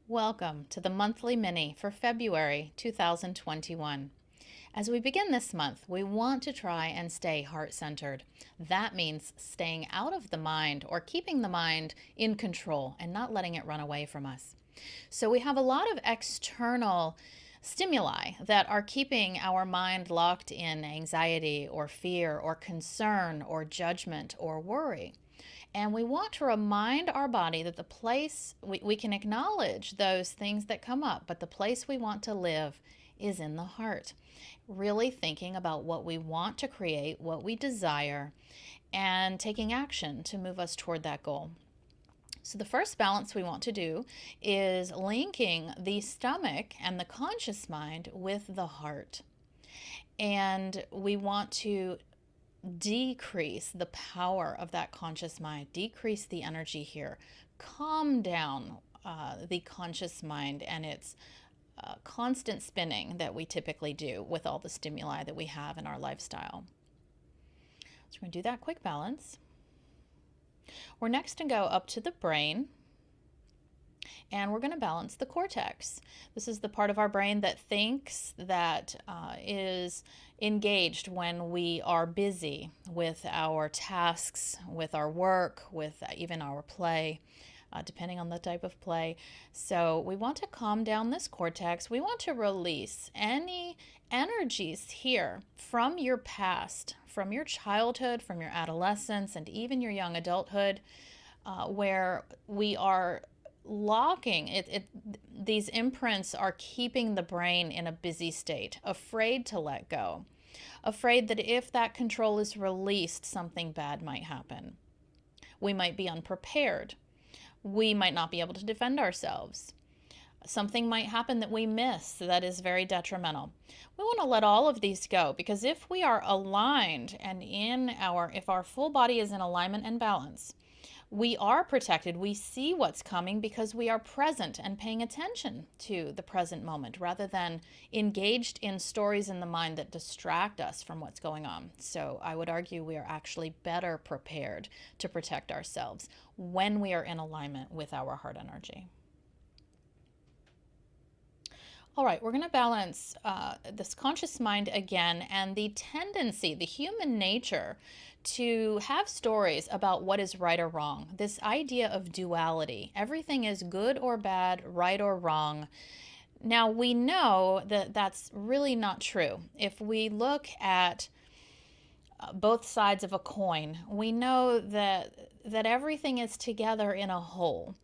Welcome to the monthly mini for February 2021. As we begin this month, we want to try and stay heart-centered. That means staying out of the mind or keeping the mind in control and not letting it run away from us. So we have a lot of external stimuli that are keeping our mind locked in anxiety or fear or concern or judgment or worry. And we want to remind our body that the place, we can acknowledge those things that come up, but the place we want to live is in the heart. Really thinking about what we want to create, what we desire, and taking action to move us toward that goal. So the first balance we want to do is linking the stomach and the conscious mind with the heart. And we want to decrease the power of that conscious mind, decrease the energy here, calm down the conscious mind and its constant spinning that we typically do with all the stimuli that we have in our lifestyle. So we're going to do that quick balance. We're next going to go up to the brain, and we're going to balance the cortex. This is the part of our brain that thinks, that is engaged when we are busy with our tasks, with our work, with even our play, depending on the type of play. So we want to calm down this cortex. We want to release any energies here from your past, from your childhood, from your adolescence, and even your young adulthood, where we are locking these imprints are keeping the brain in a busy state, afraid to let go, afraid that if that control is released, something bad might happen. We might be unprepared. We might not be able to defend ourselves. Something might happen that we miss that is very detrimental. We want to let all of these go, because if we are aligned and if our full body is in alignment and balance, we are protected. We see what's coming because we are present and paying attention to the present moment rather than engaged in stories in the mind that distract us from what's going on. So I would argue we are actually better prepared to protect ourselves when we are in alignment with our heart energy. All right, we're going to balance this conscious mind again and the tendency, the human nature, to have stories about what is right or wrong. This idea of duality. Everything is good or bad, right or wrong. Now, we know that that's really not true. If we look at both sides of a coin, we know that everything is together in a whole,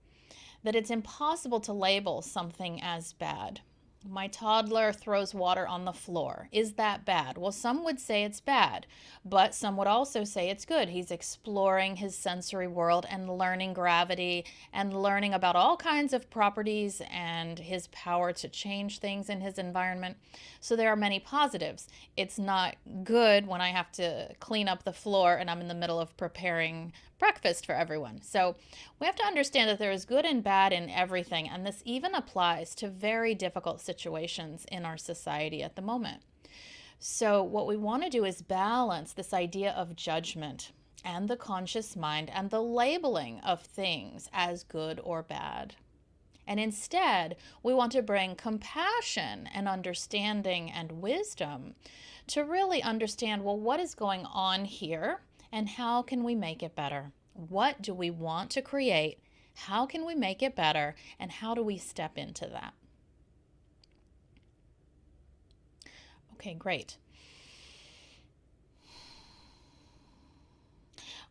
that it's impossible to label something as bad. My toddler throws water on the floor. Is that bad? Well, some would say it's bad, but some would also say it's good. He's exploring his sensory world and learning gravity and learning about all kinds of properties and his power to change things in his environment. So there are many positives. It's not good when I have to clean up the floor and I'm in the middle of preparing breakfast for everyone. So we have to understand that there is good and bad in everything, and this even applies to very difficult situations in our society at the moment. So what we want to do is balance this idea of judgment and the conscious mind and the labeling of things as good or bad. And instead, we want to bring compassion and understanding and wisdom to really understand, well, what is going on here? And how can we make it better? What do we want to create? How can we make it better? And how do we step into that? Okay, great.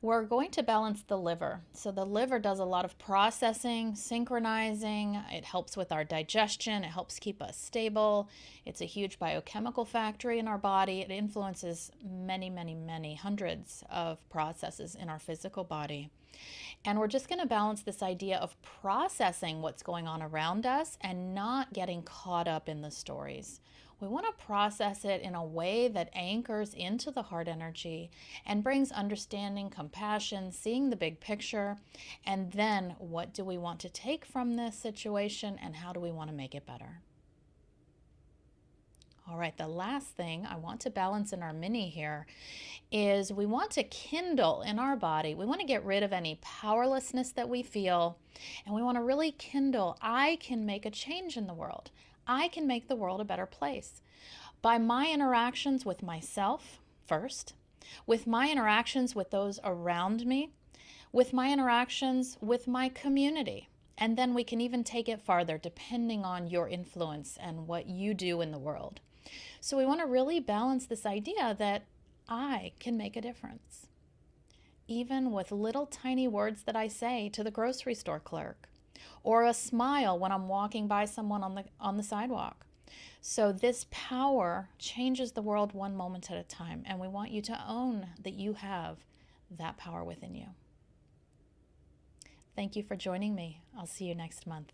We're going to balance the liver. So the liver does a lot of processing, synchronizing. It helps with our digestion. It helps keep us stable. It's a huge biochemical factory in our body. It influences many, many, many hundreds of processes in our physical body. And we're just going to balance this idea of processing what's going on around us and not getting caught up in the stories. We want to process it in a way that anchors into the heart energy and brings understanding, compassion, seeing the big picture, and then what do we want to take from this situation and how do we want to make it better? All right, the last thing I want to balance in our mini here is we want to kindle in our body. We want to get rid of any powerlessness that we feel, and we want to really kindle. I can make a change in the world. I can make the world a better place by my interactions with myself first, with my interactions with those around me, with my interactions with my community. And then we can even take it farther depending on your influence and what you do in the world. So we want to really balance this idea that I can make a difference, even with little tiny words that I say to the grocery store clerk, or a smile when I'm walking by someone on the sidewalk. So this power changes the world one moment at a time, and we want you to own that you have that power within you. Thank you for joining me. I'll see you next month.